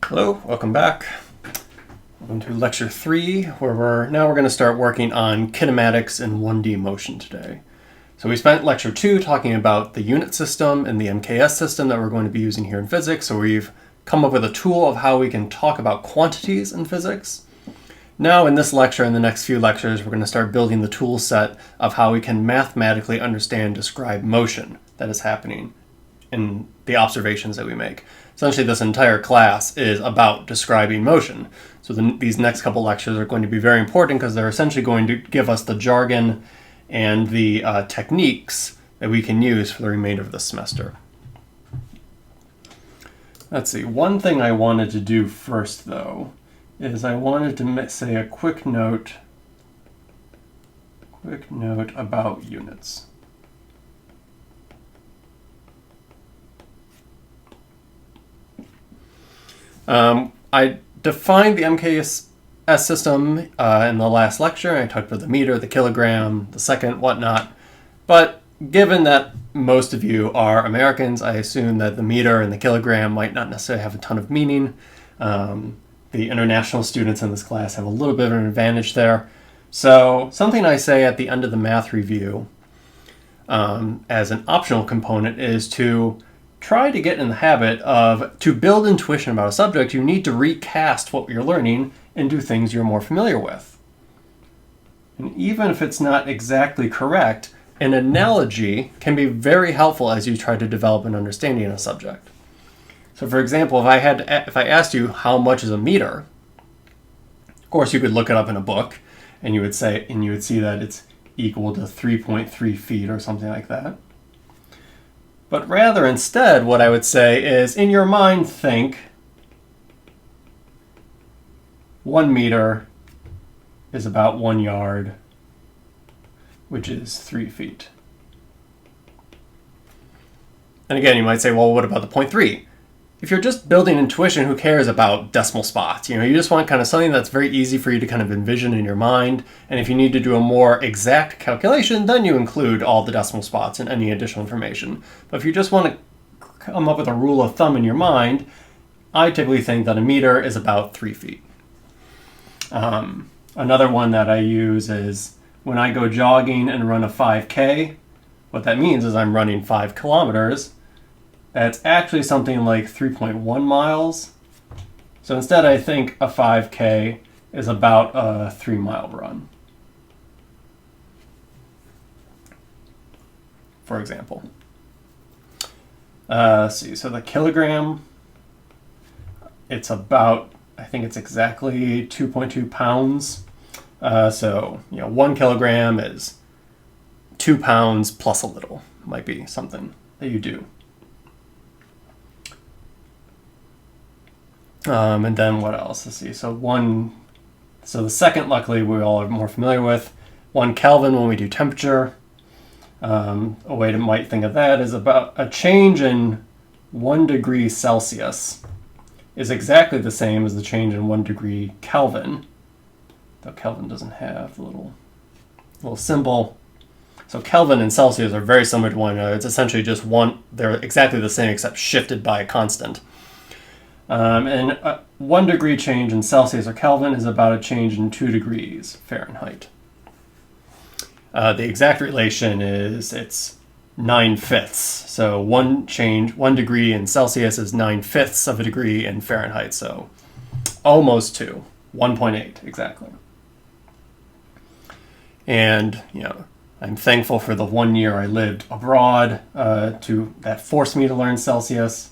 Hello, welcome back. Welcome to lecture 3, where we're going to start working on kinematics and 1D motion today. So we spent lecture 2 talking about the unit system and the MKS system that we're going to be using here in physics. So we've come up with a tool of how we can talk about quantities in physics. Now in this lecture and the next few lectures, we're going to start building the tool set of how we can mathematically understand and describe motion that is happening in the observations that we make. Essentially, this entire class is about describing motion. So these next couple lectures are going to be very important because they're essentially going to give us the jargon and the techniques that we can use for the remainder of the semester. Let's see, one thing I wanted to do first, though, is I wanted to say a quick note about units. I defined the MKS system in the last lecture. I talked about the meter, the kilogram, the second, whatnot. But given that most of you are Americans, I assume that the meter and the kilogram might not necessarily have a ton of meaning. The international students in this class have a little bit of an advantage there. So something I say at the end of the math review as an optional component is to try to get in the habit of, to build intuition about a subject, you need to recast what you're learning into things you're more familiar with. And even if it's not exactly correct, an analogy can be very helpful as you try to develop an understanding of a subject. So for example, if I asked you how much is a meter, of course you could look it up in a book and you would see that it's equal to 3.3 feet or something like that. But rather instead, what I would say is, in your mind, think 1 meter is about 1 yard, which is 3 feet. And again, you might say, well, what about the 0.3? If you're just building intuition, who cares about decimal spots? You just want kind of something that's very easy for you to kind of envision in your mind. And if you need to do a more exact calculation, then you include all the decimal spots and any additional information. But if you just want to come up with a rule of thumb in your mind, I typically think that a meter is about 3 feet. Another one that I use is when I go jogging and run a 5K, what that means is I'm running 5 kilometers. That's actually something like 3.1 miles. So instead, I think a 5K is about a 3-mile run, for example. Let's see, so the kilogram, it's about, I think it's exactly 2.2 pounds. So 1 kilogram is 2 pounds plus a little, might be something that you do. And then what else? Let's see. So the second, luckily, we all are more familiar with. 1 Kelvin when we do temperature. A way to might think of that is about a change in 1 degree Celsius is exactly the same as the change in 1 degree Kelvin. Though Kelvin doesn't have the little symbol. So Kelvin and Celsius are very similar to one another. It's essentially just they're exactly the same except shifted by a constant. And 1 degree change in Celsius or Kelvin is about a change in 2 degrees Fahrenheit. The exact relation is it's 9/5. So 1 degree in Celsius is 9/5 of a degree in Fahrenheit. So almost 2, 1.8 exactly. And I'm thankful for the 1 year I lived abroad that forced me to learn Celsius.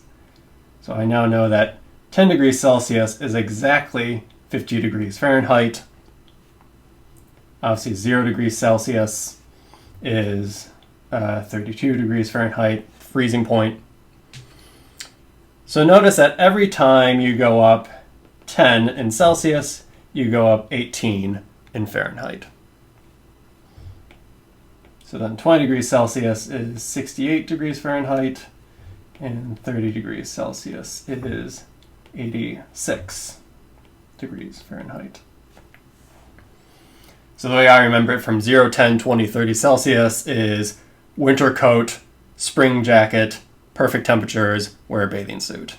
So I now know that 10 degrees Celsius is exactly 50 degrees Fahrenheit. Obviously, 0 degrees Celsius is 32 degrees Fahrenheit, freezing point. So notice that every time you go up 10 in Celsius, you go up 18 in Fahrenheit. So then 20 degrees Celsius is 68 degrees Fahrenheit, and 30 degrees Celsius is 86 degrees Fahrenheit. So the way I remember it from 0, 10, 20, 30 Celsius is winter coat, spring jacket, perfect temperatures, wear a bathing suit.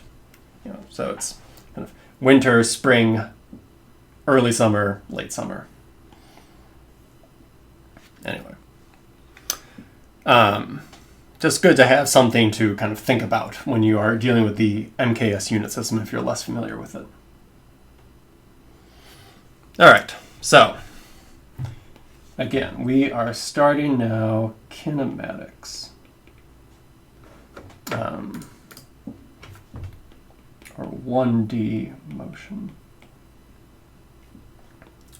So it's kind of winter, spring, early summer, late summer. Anyway. Just good to have something to kind of think about when you are dealing with the MKS unit system if you're less familiar with it. All right, so again, we are starting now kinematics. Or 1D motion.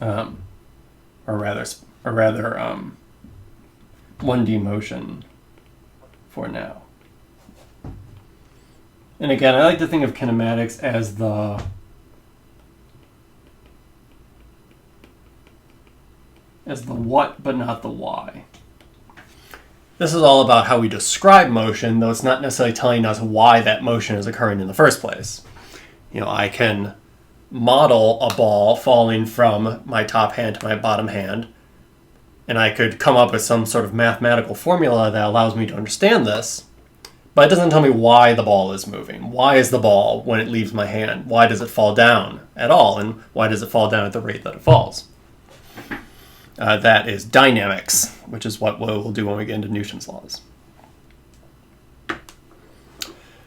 Or rather 1D motion for now. And again, I like to think of kinematics as the what, but not the why. This is all about how we describe motion, though it's not necessarily telling us why that motion is occurring in the first place. You know, I can model a ball falling from my top hand to my bottom hand, and I could come up with some sort of mathematical formula that allows me to understand this, but it doesn't tell me why the ball is moving. Why is the ball, when it leaves my hand, why does it fall down at all, and why does it fall down at the rate that it falls? That is dynamics, which is what we'll do when we get into Newton's laws.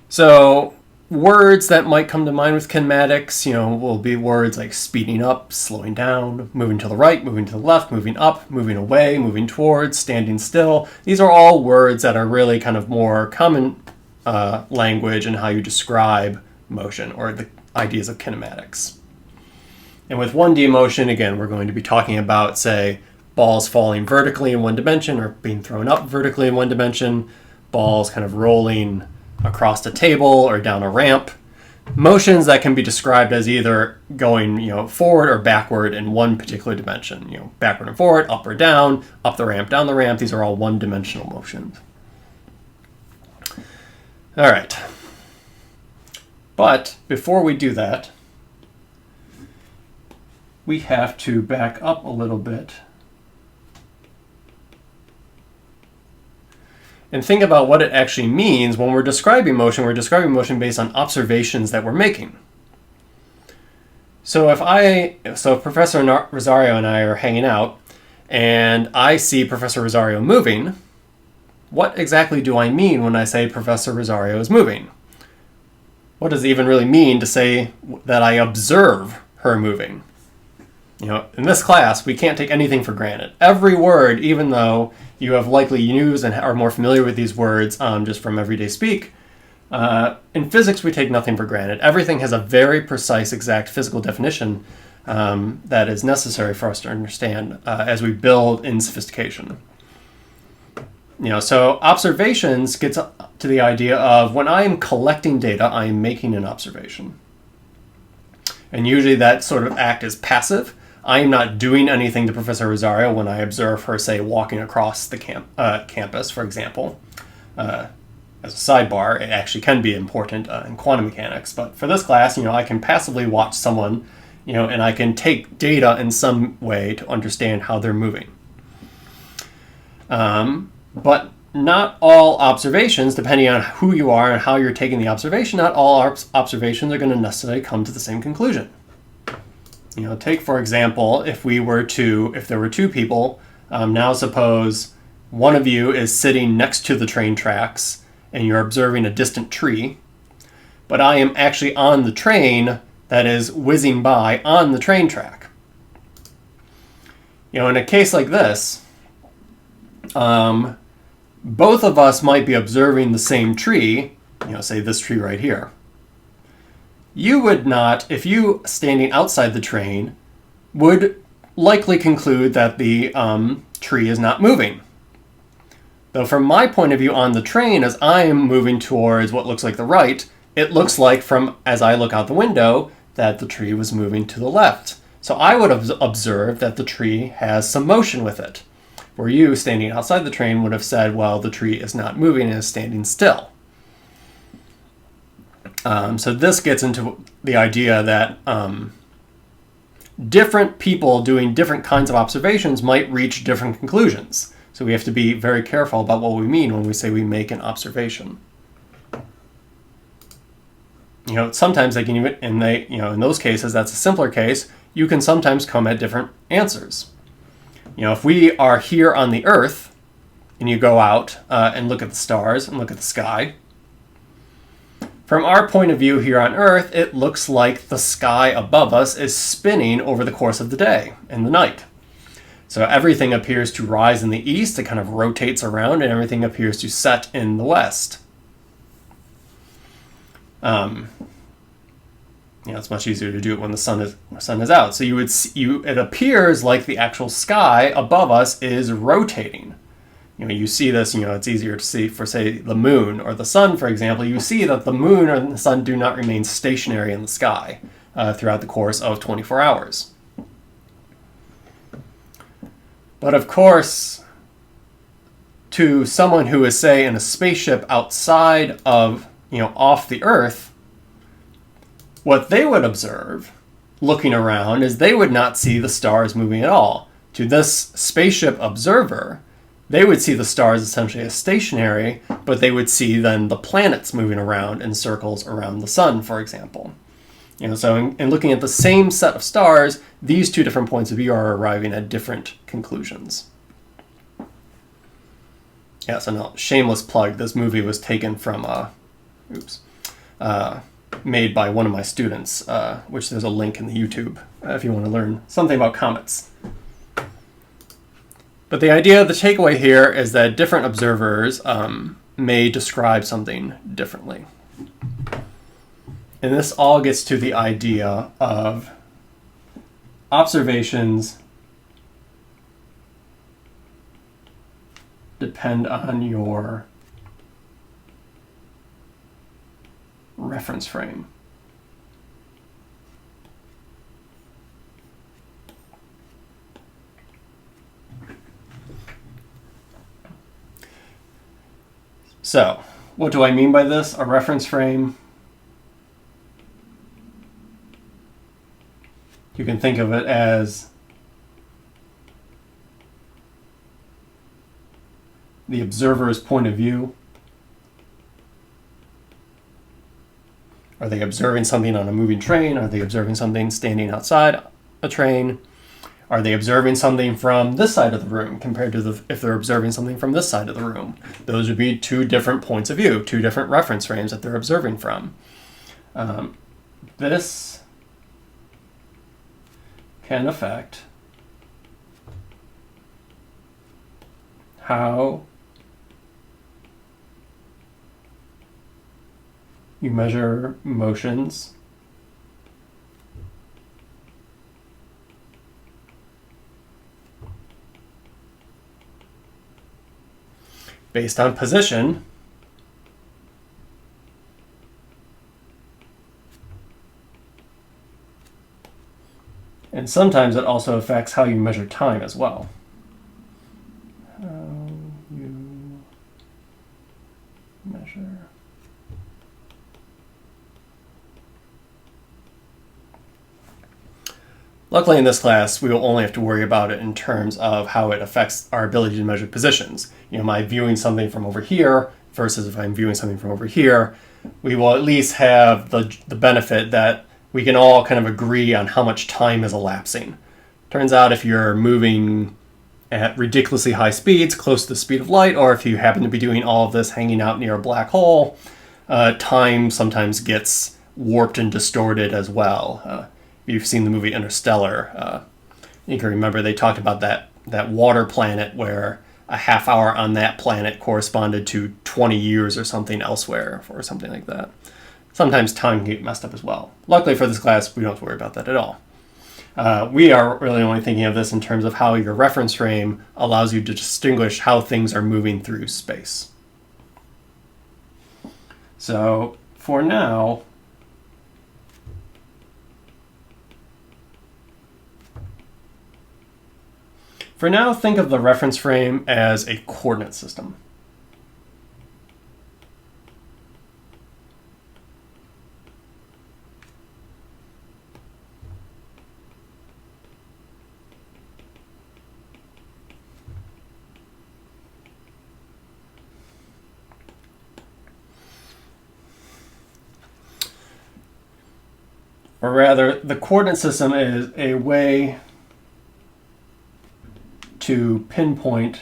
So words that might come to mind with kinematics, will be words like speeding up, slowing down, moving to the right, moving to the left, moving up, moving away, moving towards, standing still. These are all words that are really kind of more common language in how you describe motion or the ideas of kinematics. And with 1D motion, again, we're going to be talking about, say, balls falling vertically in one dimension or being thrown up vertically in one dimension, balls kind of rolling across a table or down a ramp. Motions that can be described as either going, forward or backward in one particular dimension. Backward and forward, up or down, up the ramp, down the ramp. These are all one-dimensional motions. All right. But before we do that, we have to back up a little bit and think about what it actually means when we're describing motion. We're describing motion based on observations that we're making. So if Professor Rosario and I are hanging out and I see Professor Rosario moving, what exactly do I mean when I say Professor Rosario is moving? What does it even really mean to say that I observe her moving? In this class, we can't take anything for granted. Every word, even though you have likely used and are more familiar with these words just from everyday speak, in physics, we take nothing for granted. Everything has a very precise, exact physical definition that is necessary for us to understand as we build in sophistication. So observations gets to the idea of when I am collecting data, I am making an observation. And usually that sort of act is passive. I am not doing anything to Professor Rosario when I observe her, say, walking across the campus, for example. As a sidebar, it actually can be important in quantum mechanics. But for this class, I can passively watch someone, and I can take data in some way to understand how they're moving. But not all observations, depending on who you are and how you're taking the observation, not all observations are going to necessarily come to the same conclusion. Take, for example, if there were two people, now suppose one of you is sitting next to the train tracks and you're observing a distant tree, but I am actually on the train that is whizzing by on the train track. In a case like this, both of us might be observing the same tree, say this tree right here. You would not, if you standing outside the train, would likely conclude that the tree is not moving. Though from my point of view on the train, as I am moving towards what looks like the right, it looks like as I look out the window, that the tree was moving to the left. So I would have observed that the tree has some motion with it. Where you, standing outside the train, would have said, well, the tree is not moving and is standing still. So this gets into the idea that different people doing different kinds of observations might reach different conclusions. So we have to be very careful about what we mean when we say we make an observation. sometimes they can even, in those cases, that's a simpler case, you can sometimes come at different answers. If we are here on the Earth, and you go out and look at the stars and look at the sky, from our point of view here on Earth, it looks like the sky above us is spinning over the course of the day and the night. So everything appears to rise in the east, it kind of rotates around, and everything appears to set in the west. It's much easier to do it when the sun is out. So it appears like the actual sky above us is rotating. You see this, it's easier to see for, say, the moon or the sun, for example. You see that the moon or the sun do not remain stationary in the sky throughout the course of 24 hours. But of course, to someone who is, say, in a spaceship outside of, off the Earth, what they would observe looking around is they would not see the stars moving at all. To this spaceship observer, they would see the stars essentially as stationary, but they would see then the planets moving around in circles around the sun, for example. So in looking at the same set of stars, these two different points of view are arriving at different conclusions. So now, shameless plug, this movie was taken from, made by one of my students, which there's a link in the YouTube if you want to learn something about comets. But the idea, the takeaway here is that different observers may describe something differently. And this all gets to the idea of observations depend on your reference frame. So, what do I mean by this? A reference frame. You can think of it as the observer's point of view. Are they observing something on a moving train? Are they observing something standing outside a train? Are they observing something from this side of the room compared to if they're observing something from this side of the room? Those would be two different points of view, two different reference frames that they're observing from. This can affect how you measure motions based on position and sometimes it also affects how you measure time as well. How you measure Luckily in this class, we will only have to worry about it in terms of how it affects our ability to measure positions. Am I viewing something from over here versus if I'm viewing something from over here? We will at least have the benefit that we can all kind of agree on how much time is elapsing. Turns out if you're moving at ridiculously high speeds, close to the speed of light, or if you happen to be doing all of this hanging out near a black hole, time sometimes gets warped and distorted as well. You've seen the movie Interstellar. You can remember they talked about that water planet where a half hour on that planet corresponded to 20 years or something elsewhere, or something like that. Sometimes time can get messed up as well. Luckily for this class, we don't have to worry about that at all. We are really only thinking of this in terms of how your reference frame allows you to distinguish how things are moving through space. So for now, think of the reference frame as a coordinate system. or rather, the coordinate system is a way to pinpoint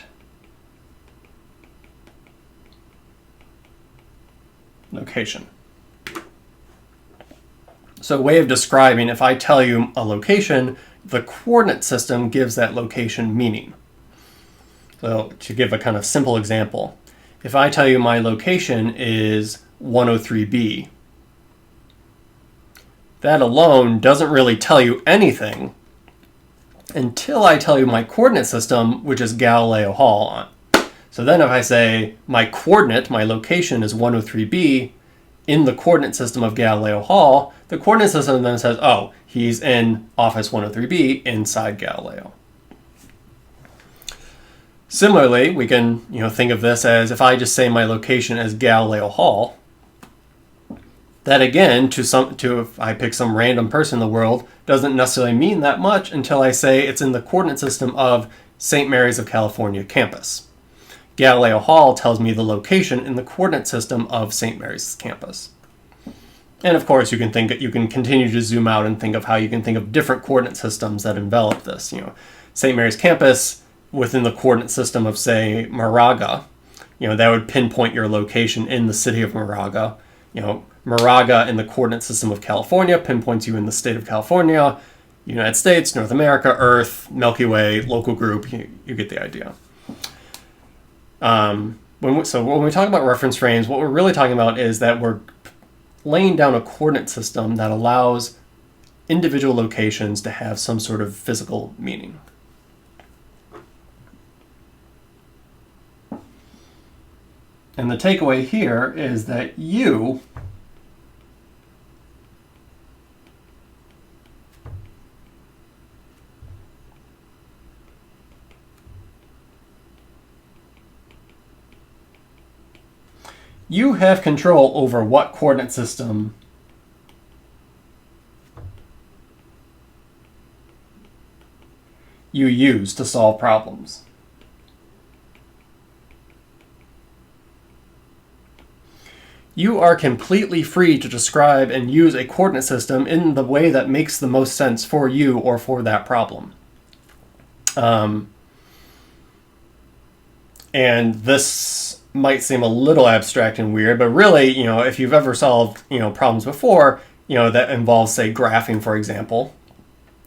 location. So a way of describing, if I tell you a location, the coordinate system gives that location meaning. So to give a kind of simple example, if I tell you my location is 103b, that alone doesn't really tell you anything until I tell you my coordinate system, which is Galileo Hall. So then if I say my coordinate, my location is 103b in the coordinate system of Galileo Hall, the coordinate system then says, oh, he's in office 103b inside Galileo. Similarly, we can think of this as if I just say my location as Galileo Hall, that again, if I pick some random person in the world, doesn't necessarily mean that much until I say it's in the coordinate system of St. Mary's of California campus. Galileo Hall tells me the location in the coordinate system of St. Mary's campus. And of course, you can continue to zoom out and think of how you can think of different coordinate systems that envelop this. St. Mary's campus within the coordinate system of, say, Moraga, that would pinpoint your location in the city of Moraga. Moraga in the coordinate system of California pinpoints you in the state of California, United States, North America, Earth, Milky Way, local group. You get the idea. When we talk about reference frames, what we're really talking about is that we're laying down a coordinate system that allows individual locations to have some sort of physical meaning. And the takeaway here is that you have control over what coordinate system you use to solve problems. You are completely free to describe and use a coordinate system in the way that makes the most sense for you or for that problem. And this might seem a little abstract and weird, but really, if you've ever solved, problems before, that involves, say, graphing, for example,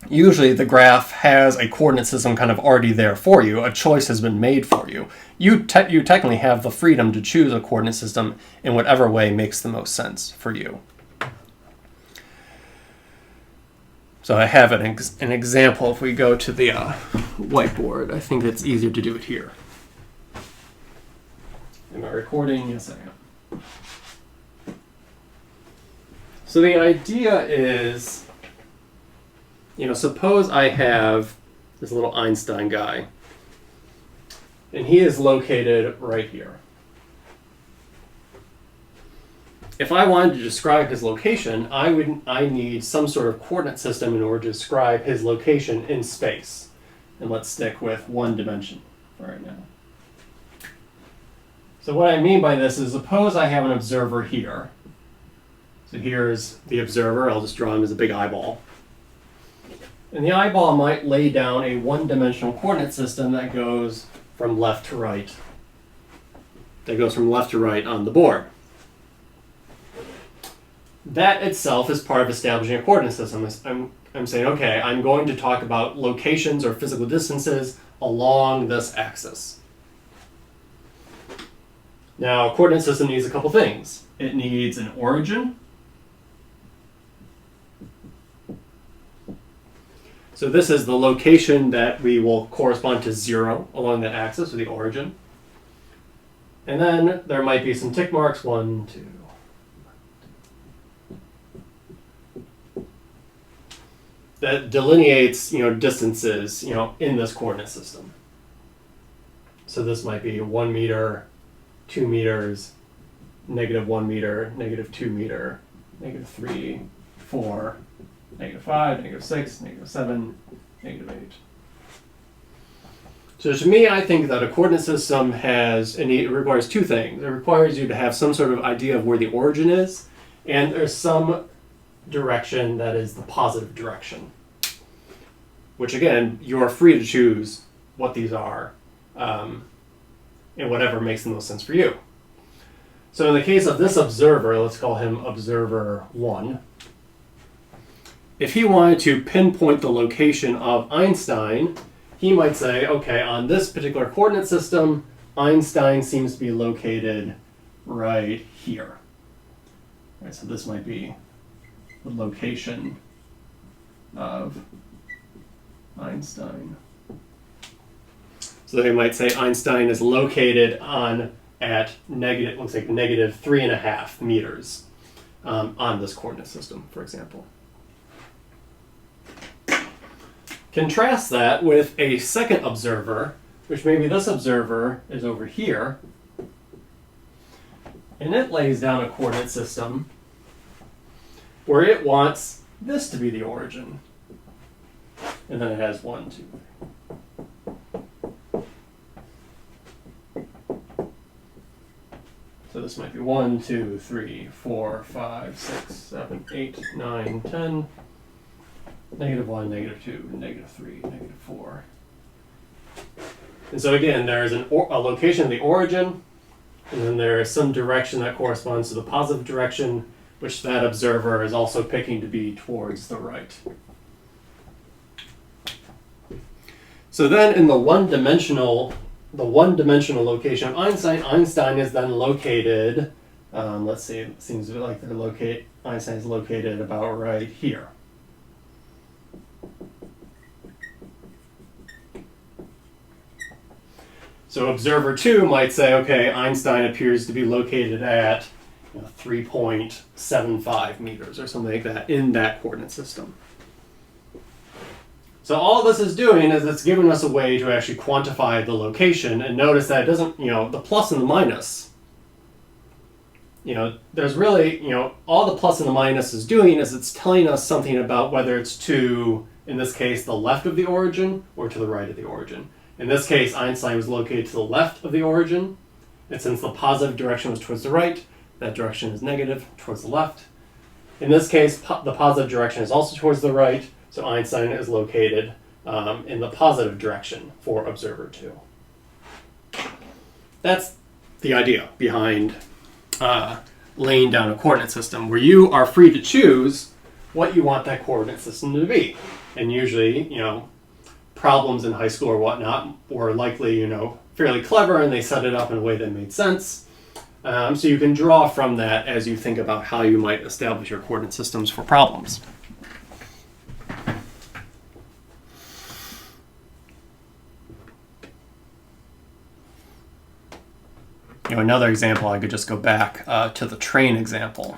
usually the graph has a coordinate system kind of already there for you. A choice has been made for you. You technically have the freedom to choose a coordinate system in whatever way makes the most sense for you. So I have an example. If we go to the whiteboard, I think it's easier to do it here. Am I recording? Yes, I am. So the idea is, suppose I have this little Einstein guy, and he is located right here. If I wanted to describe his location, I need some sort of coordinate system in order to describe his location in space. And let's stick with one dimension for right now. So what I mean by this is, suppose I have an observer here. So here's the observer. I'll just draw him as a big eyeball. And the eyeball might lay down a one-dimensional coordinate system that goes from left to right. That goes from left to right on the board. That itself is part of establishing a coordinate system. I'm saying, okay, I'm going to talk about locations or physical distances along this axis. Now, a coordinate system needs a couple things. It needs an origin. So this is the location that we will correspond to 0 along that axis, or the origin. And then there might be some tick marks, 1, 2. That delineates, distances, in this coordinate system. So this might be 1 meter, 2 meters, -1 meter, -2 meter, -3, 4, -5, -6, -7, -8. So to me, I think that a coordinate system it requires two things. It requires you to have some sort of idea of where the origin is, and there's some direction that is the positive direction. Which again, you're free to choose what these are, and whatever makes the most sense for you. So in the case of this observer, let's call him observer 1. If he wanted to pinpoint the location of Einstein, he might say, okay, on this particular coordinate system, Einstein seems to be located right here. All right, so this might be the location of Einstein. So they might say Einstein is located at negative, looks like negative 3.5 meters on this coordinate system, for example. Contrast that with a second observer, which maybe this observer is over here, and it lays down a coordinate system where it wants this to be the origin. And then it has 1, 2, 3. So this might be 1, 2, 3, 4, 5, 6, 7, 8, 9, 10. Negative 1, negative 2, negative 3, negative 4. And so again, there is a location of the origin, and then there is some direction that corresponds to the positive direction, which that observer is also picking to be towards the right. So then in the one-dimensional location of Einstein, Einstein is then located, let's see, it seems like Einstein is located about right here. So observer 2 might say, okay, Einstein appears to be located at 3.75 meters or something like that in that coordinate system. So all this is doing is it's giving us a way to actually quantify the location, and notice that it doesn't, the plus and the minus, there's really, all the plus and the minus is doing is it's telling us something about whether it's to, in this case, the left of the origin or to the right of the origin. In this case, Einstein was located to the left of the origin, and since the positive direction was towards the right, that direction is negative towards the left. In this case, the positive direction is also towards the right, so Einstein is located in the positive direction for observer 2. That's the idea behind laying down a coordinate system, where you are free to choose what you want that coordinate system to be. And usually, problems in high school or whatnot were likely, fairly clever, and they set it up in a way that made sense. So you can draw from that as you think about how you might establish your coordinate systems for problems. Another example, I could just go back to the train example.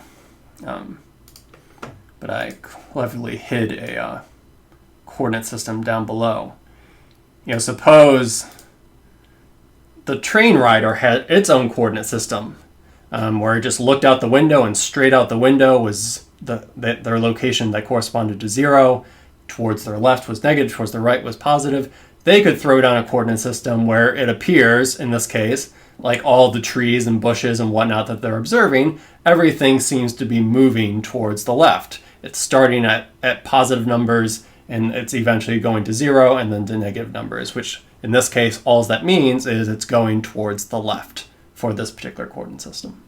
But I cleverly hid a coordinate system down below. Suppose the train rider had its own coordinate system, where it just looked out the window, and straight out the window was their location that corresponded to 0. Towards their left was negative, towards their right was positive. They could throw down a coordinate system where it appears, in this case, like all the trees and bushes and whatnot that they're observing, everything seems to be moving towards the left. It's starting at positive numbers, and it's eventually going to 0 and then to negative numbers, which in this case, all that means is it's going towards the left for this particular coordinate system.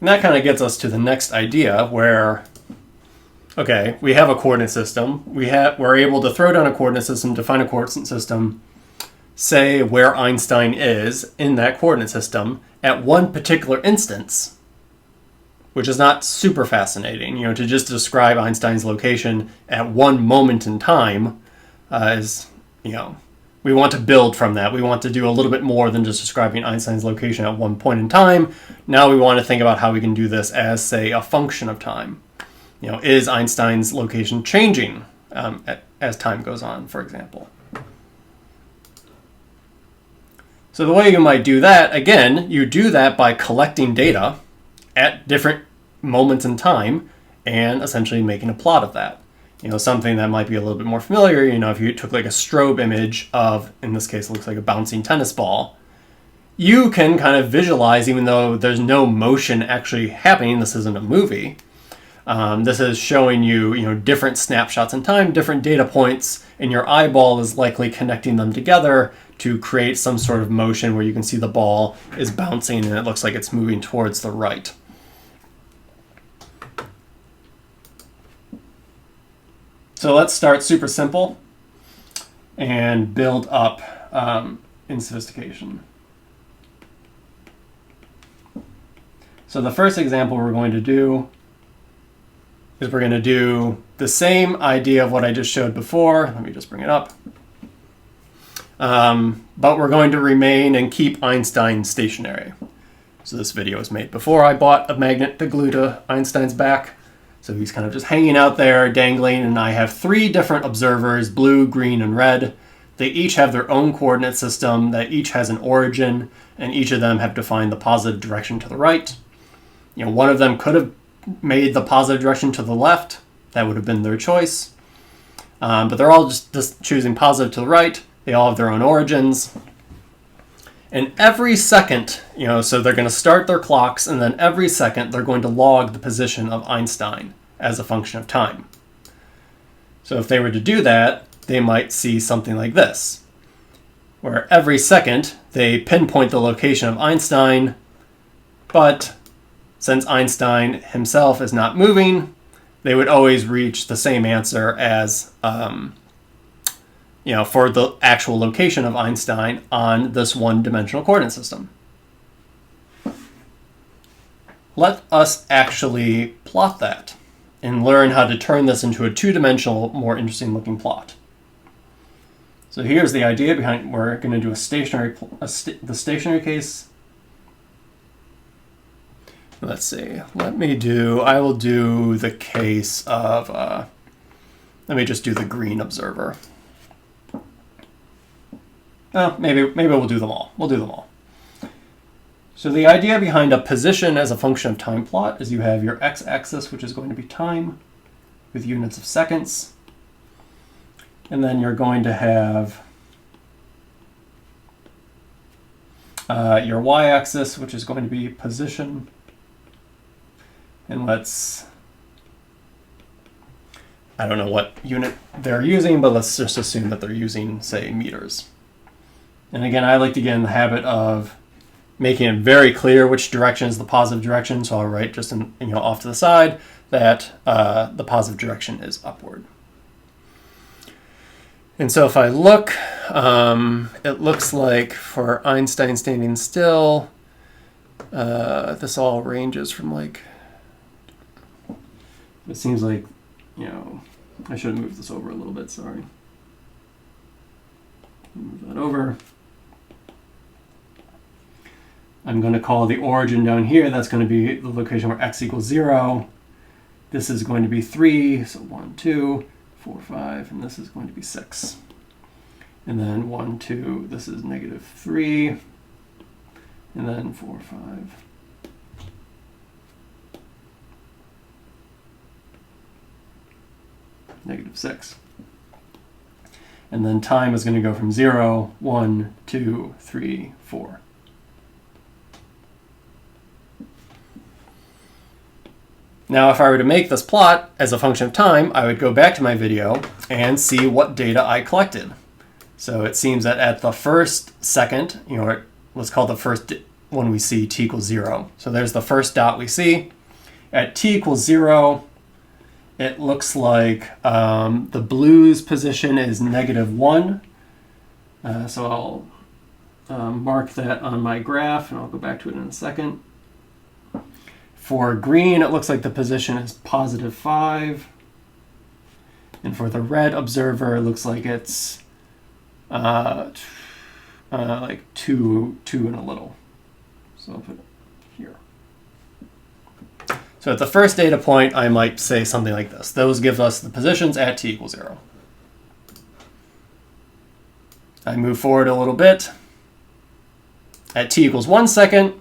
And that kind of gets us to the next idea where, okay, we have a coordinate system. We're able to throw down a coordinate system, define a coordinate system, say where Einstein is in that coordinate system at one particular instance, which is not super fascinating. To just describe Einstein's location at one moment in time we want to build from that. We want to do a little bit more than just describing Einstein's location at one point in time. Now we want to think about how we can do this as, say, a function of time. Is Einstein's location changing as time goes on, for example? So the way you might do that, again, you do that by collecting data at different moments in time and essentially making a plot of that. Something that might be a little bit more familiar, if you took like a strobe image of, in this case, it looks like a bouncing tennis ball, you can kind of visualize, even though there's no motion actually happening, this isn't a movie. This is showing you, different snapshots in time, different data points, and your eyeball is likely connecting them together to create some sort of motion where you can see the ball is bouncing and it looks like it's moving towards the right. So let's start super simple and build up in sophistication. So the first example we're going to do is we're going to do the same idea of what I just showed before. Let me just bring it up. But we're going to remain and keep Einstein stationary. So this video was made before I bought a magnet to glue to Einstein's back. So he's kind of just hanging out there, dangling, and I have 3 different observers, blue, green, and red. They each have their own coordinate system that each has an origin, and each of them have defined the positive direction to the right. One of them could have made the positive direction to the left. That would have been their choice. But they're all just choosing positive to the right. They all have their own origins. And every second, so they're going to start their clocks, and then every second they're going to log the position of Einstein as a function of time. So if they were to do that, they might see something like this, where every second they pinpoint the location of Einstein, but since Einstein himself is not moving, they would always reach the same answer as for the actual location of Einstein on this one-dimensional coordinate system. Let us actually plot that and learn how to turn this into a 2-dimensional, more interesting looking plot. So here's the idea behind, we're going to do the stationary case. Let's see, I will do the case of, let me just do the green observer. Maybe we'll do them all. We'll do them all. So the idea behind a position as a function of time plot is you have your x-axis, which is going to be time with units of seconds. And then you're going to have your y-axis, which is going to be position. And I don't know what unit they're using, but let's just assume that they're using, say, meters. And again, I like to get in the habit of making it very clear which direction is the positive direction. So I'll write just off to the side that the positive direction is upward. And so if I look, it looks like for Einstein standing still, this all ranges from it seems like, I should have moved this over a little bit, sorry. Move that over. I'm going to call the origin down here, that's going to be the location where x equals 0. This is going to be 3, so 1, 2, 4, 5, and this is going to be 6. And then 1, 2, this is -3, and then 4, 5. -6. And then time is going to go from 0, 1, 2, 3, 4. Now, if I were to make this plot as a function of time, I would go back to my video and see what data I collected. So it seems that at the first second, let's call the first one we see t equals 0. So there's the first dot we see. At t equals 0, it looks like the blue's position is -1. So I'll mark that on my graph, and I'll go back to it in a second. For green, it looks like the position is +5. And for the red observer, it looks like it's like 2 and a little. So I'll put it here. So at the first data point, I might say something like this. Those give us the positions at t equals 0. I move forward a little bit. At t equals 1 second,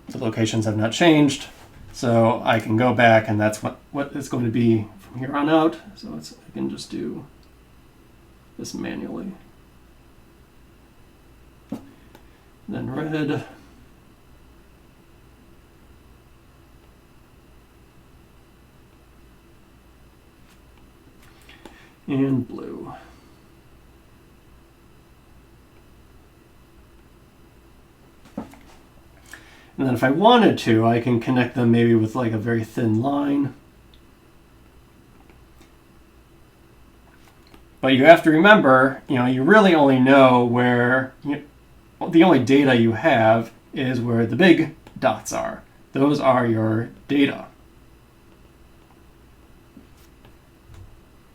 the locations have not changed. So I can go back, and that's what it's going to be from here on out. So I can just do this manually. then red, and blue. And then if I wanted to, I can connect them maybe with like a very thin line. But you have to remember, you really only know where, the only data you have is where the big dots are. Those are your data.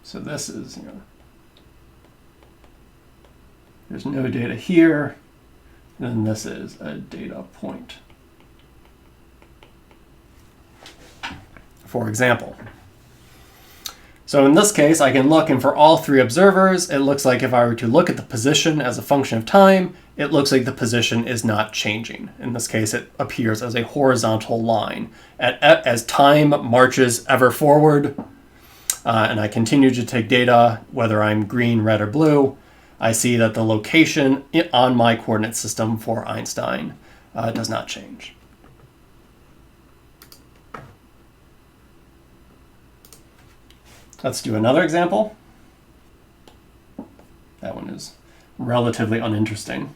So this is, there's no data here. Then this is a data point. For example. So in this case, I can look, and for all three observers, it looks like if I were to look at the position as a function of time, it looks like the position is not changing. In this case, it appears as a horizontal line. As time marches ever forward, and I continue to take data, whether I'm green, red, or blue, I see that the location on my coordinate system for Einstein does not change. Let's do another example. That one is relatively uninteresting.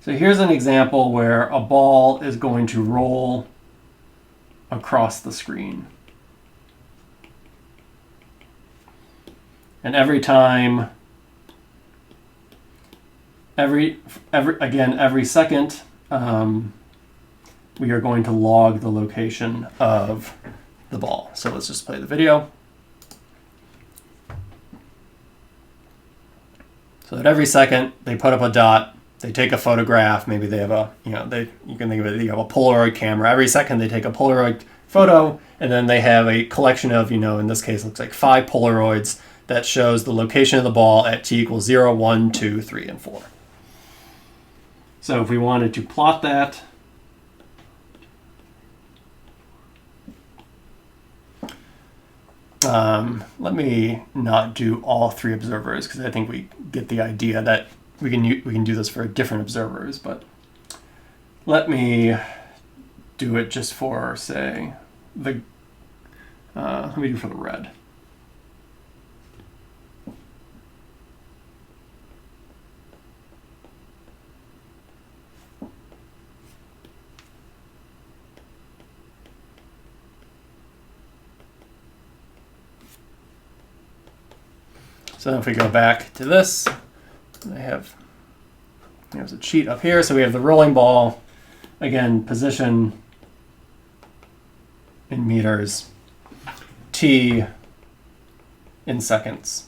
So here's an example where a ball is going to roll across the screen. And every time, every second, we are going to log the location of the ball. So let's just play the video. So that every second they put up a dot, they take a photograph. Maybe they have a, you can think of it, you have a Polaroid camera. Every second they take a Polaroid photo, and then they have a collection of, in this case, looks like 5 Polaroids that shows the location of the ball at t equals 0, 1, 2, 3, and 4. So if we wanted to plot that, let me not do all 3 observers, because I think we get the idea that we can do this for different observers. But let me do it just for, say, let me do it for the red. So if we go back to this, there's a cheat up here. So we have the rolling ball, again, position in meters, t in seconds.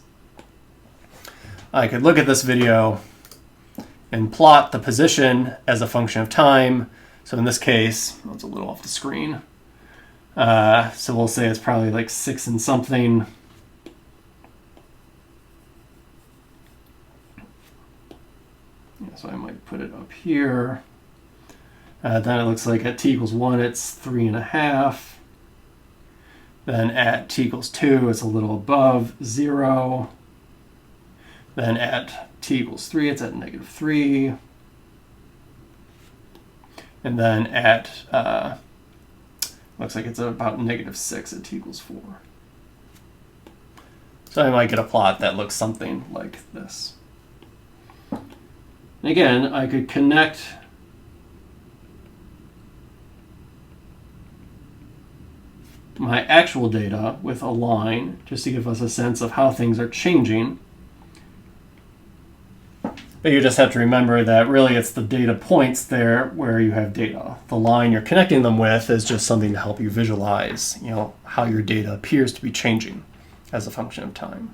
I could look at this video and plot the position as a function of time. So in this case, it's a little off the screen. So we'll say it's probably like 6 and something. So I might put it up here. Then it looks like at t equals 1, it's 3.5. Then at t equals 2, it's a little above 0. Then at t equals 3, it's at -3. And then at, looks like it's about -6 at t equals 4. So I might get a plot that looks something like this. And again, I could connect my actual data with a line just to give us a sense of how things are changing. But you just have to remember that really it's the data points there where you have data. The line you're connecting them with is just something to help you visualize, how your data appears to be changing as a function of time.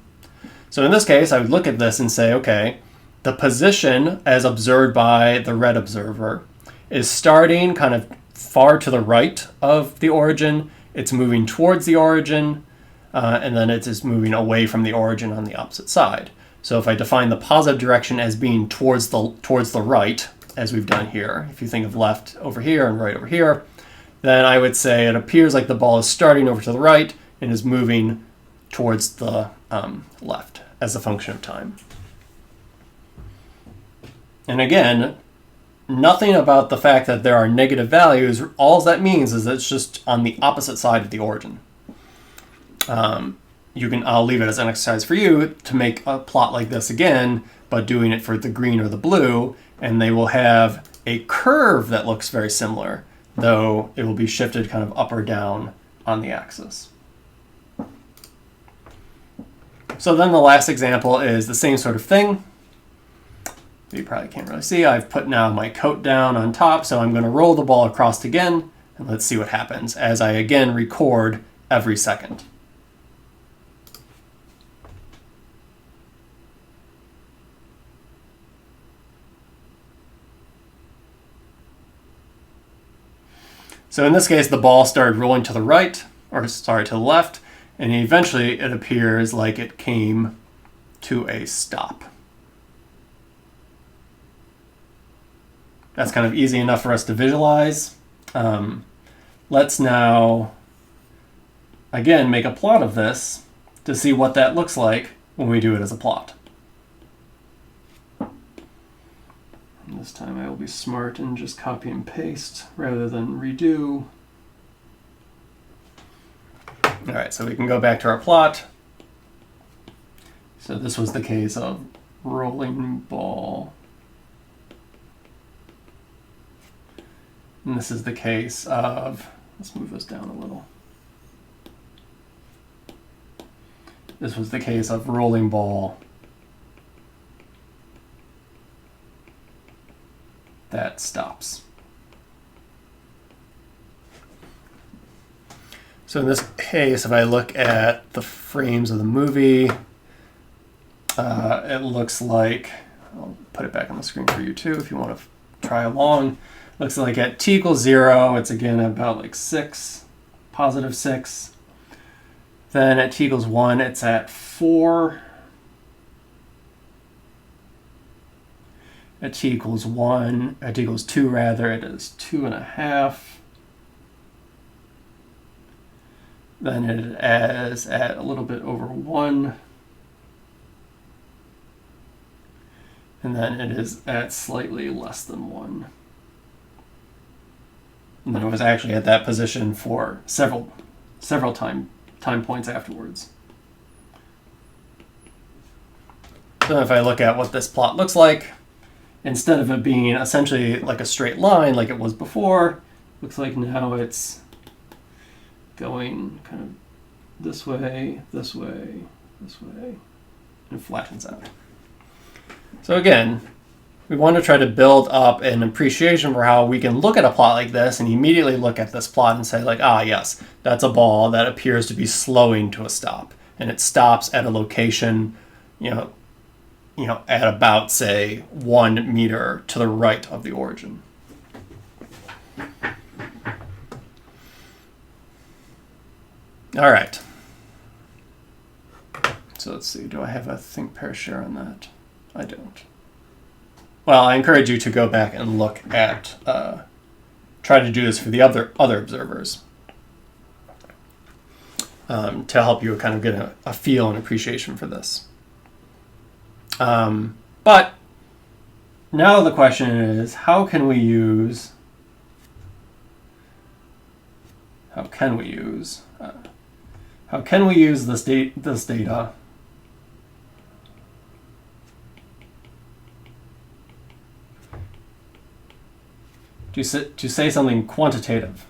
So in this case, I would look at this and say, okay, the position as observed by the red observer is starting kind of far to the right of the origin. It's moving towards the origin, and then it is moving away from the origin on the opposite side. So if I define the positive direction as being towards the right, as we've done here, if you think of left over here and right over here, then I would say it appears like the ball is starting over to the right and is moving towards the left as a function of time. And again, nothing about the fact that there are negative values. All that means is that it's just on the opposite side of the origin. I'll leave it as an exercise for you to make a plot like this again, but doing it for the green or the blue, and they will have a curve that looks very similar, though it will be shifted kind of up or down on the axis. So then the last example is the same sort of thing. You probably can't really see. I've put now my coat down on top, so I'm going to roll the ball across again, and let's see what happens as I again record every second. So in this case, the ball started rolling to the right, or sorry, to the left, and eventually it appears like it came to a stop. That's kind of easy enough for us to visualize. Let's now, again, make a plot of this to see what that looks like when we do it as a plot. And this time I will be smart and just copy and paste rather than redo. All right, so we can go back to our plot. So this was the case of rolling ball. And this is the case of, let's move this down a little. This was the case of rolling ball that stops. So in this case, if I look at the frames of the movie, it looks like, I'll put it back on the screen for you too if you want to try along. Looks like at t equals 0, it's again about like 6, positive 6. Then at t equals 1, it's at 4. At t equals 1, at t equals 2 rather, it is 2.5. Then it is at a little bit over 1. And then it is at slightly less than 1. And then it was actually at that position for several time points afterwards. So if I look at what this plot looks like, instead of it being essentially like a straight line like it was before, looks like now it's going kind of this way, this way, this way, and flattens out. So again, we want to try to build up an appreciation for how we can look at a plot like this and immediately look at this plot and say like, ah, yes, that's a ball that appears to be slowing to a stop. And it stops at a location, at about, say, 1 meter to the right of the origin. All right. So let's see, do I have a think pair share on that? I don't. Well, I encourage you to go back and look at, try to do this for the other observers to help you kind of get a feel and appreciation for this. But now the question is, how can we use this data to say something quantitative?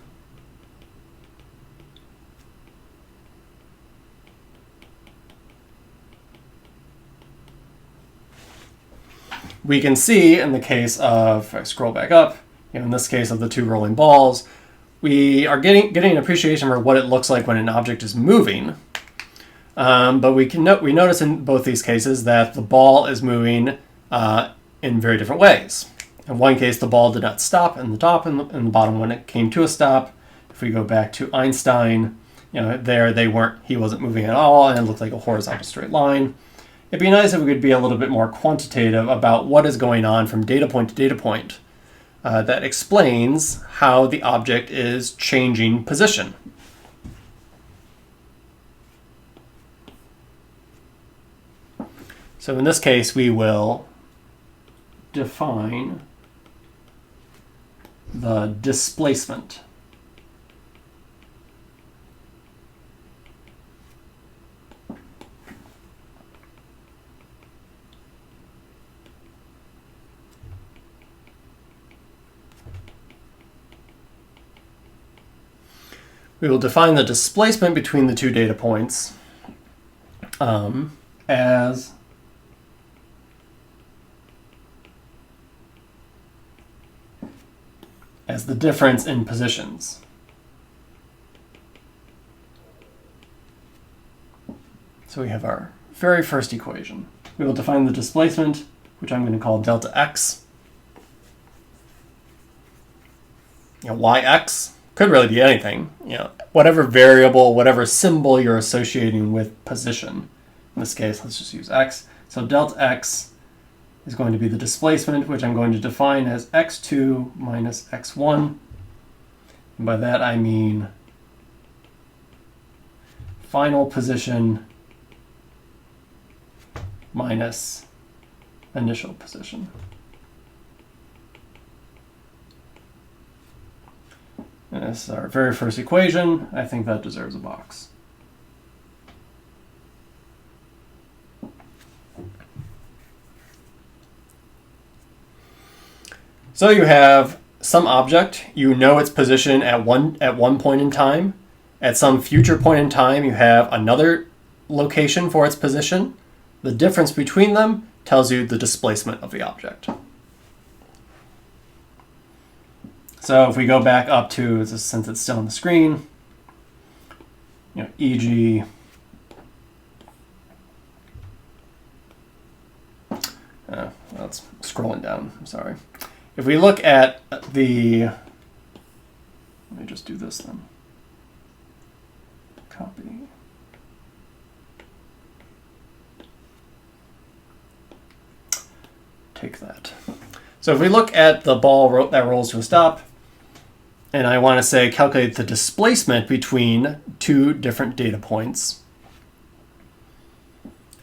We can see in the case of, if I scroll back up, in this case of the 2 rolling balls, we are getting an appreciation for what it looks like when an object is moving. But we notice in both these cases that the ball is moving in very different ways. In one case, the ball did not stop in the top and the bottom when it came to a stop. If we go back to Einstein, he wasn't moving at all, and it looked like a horizontal straight line. It'd be nice if we could be a little bit more quantitative about what is going on from data point to data point that explains how the object is changing position. So in this case, we will define the displacement. We will define the displacement between the two data points as the difference in positions. So we have our very first equation. We will define the displacement, which I'm going to call delta x. Yx could really be anything. Whatever variable, whatever symbol you're associating with position. In this case, let's just use x. So delta x is going to be the displacement, which I'm going to define as x2 minus x1. And by that I mean final position minus initial position. And this is our very first equation. I think that deserves a box. So you have some object, you know its position at one point in time. At some future point in time, you have another location for its position. The difference between them tells you the displacement of the object. So if we go back up to, since it's still on the screen, e.g. That's scrolling down, I'm sorry. If we look at let me just do this then. Copy. Take that. So if we look at the ball that rolls to a stop, and I want to say calculate the displacement between two different data points,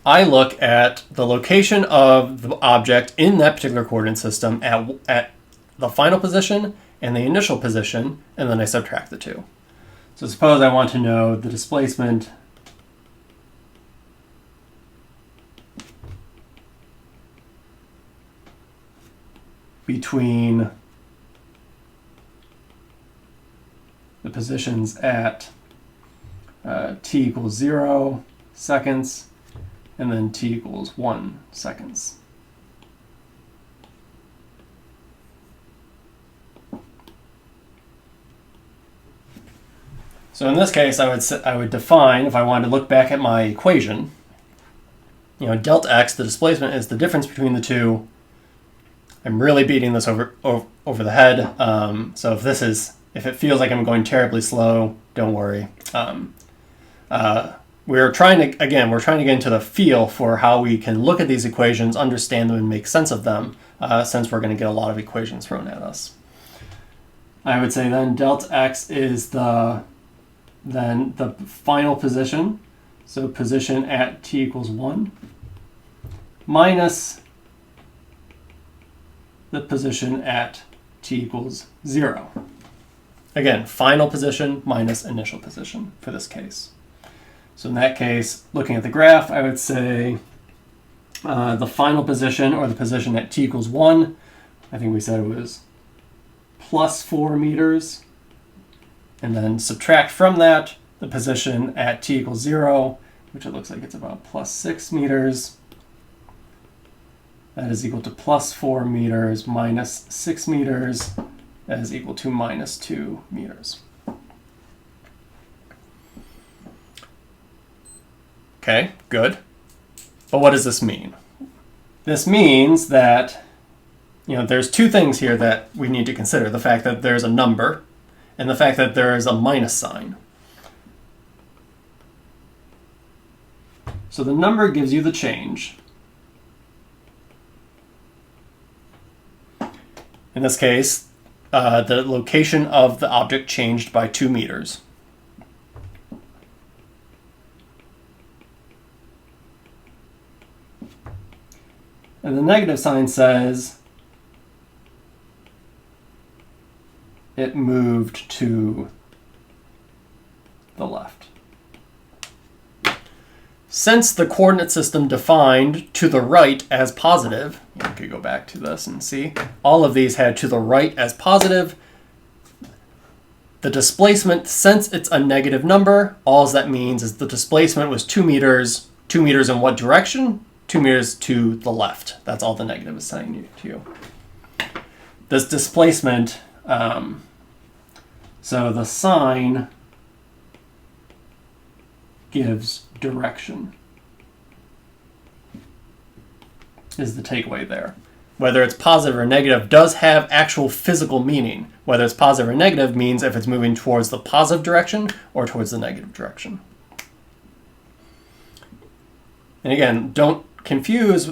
I look at the location of the object in that particular coordinate system at the final position and the initial position, and then I subtract the two. So suppose I want to know the displacement between the positions at t equals 0 seconds and then t equals 1 seconds. So in this case, I would define, if I wanted to look back at my equation, delta x, the displacement, is the difference between the two. I'm really beating this over the head. So if it feels like I'm going terribly slow, don't worry. We're trying to get into the feel for how we can look at these equations, understand them, and make sense of them, since we're going to get a lot of equations thrown at us. I would say then delta x is the final position, so position at t equals 1, minus the position at t equals 0. Again, final position minus initial position for this case. So in that case, looking at the graph, I would say the final position, or the position at t equals 1, I think we said it was plus 4 meters. And then subtract from that the position at t equals 0, which it looks like it's about plus 6 meters. That is equal to plus 4 meters minus 6 meters. That is equal to minus 2 meters. Okay, good. But what does this mean? This means that there's two things here that we need to consider. The fact that there's a number and the fact that there is a minus sign. So the number gives you the change. In this case, the location of the object changed by 2 meters. And the negative sign says it moved to the left. Since the coordinate system defined to the right as positive, you could go back to this and see, all of these had to the right as positive. The displacement, since it's a negative number, all that means is the displacement was 2 meters. 2 meters in what direction? 2 meters to the left. That's all the negative is saying to you. This displacement, so the sign gives direction, is the takeaway there. Whether it's positive or negative does have actual physical meaning. Whether it's positive or negative means if it's moving towards the positive direction or towards the negative direction. And again, don't confuse,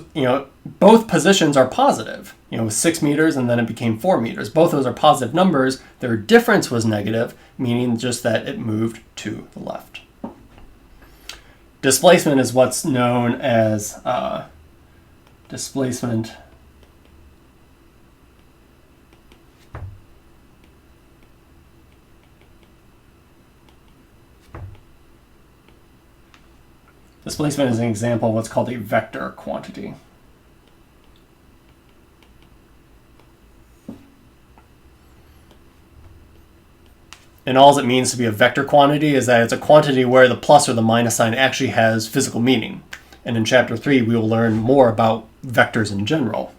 both positions are positive. It was 6 meters and then it became 4 meters. Both those are positive numbers. Their difference was negative, meaning just that it moved to the left. Displacement is what's known as displacement Displacement is an example of what's called a vector quantity. And all it means to be a vector quantity is that it's a quantity where the plus or the minus sign actually has physical meaning. And in Chapter 3, we will learn more about vectors in general.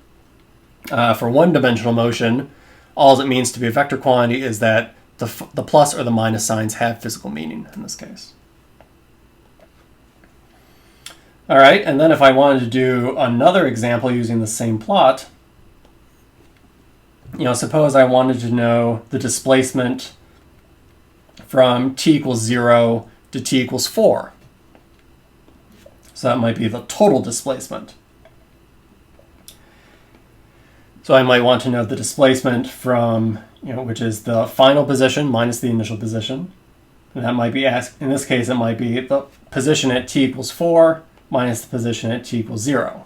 For one-dimensional motion, all it means to be a vector quantity is that the plus or the minus signs have physical meaning in this case. All right, and then if I wanted to do another example using the same plot, suppose I wanted to know the displacement from t equals 0 to t equals 4. So that might be the total displacement. So I might want to know the displacement from, which is the final position minus the initial position. And that might be asked, in this case, it might be the position at t equals 4 minus the position at t equals 0.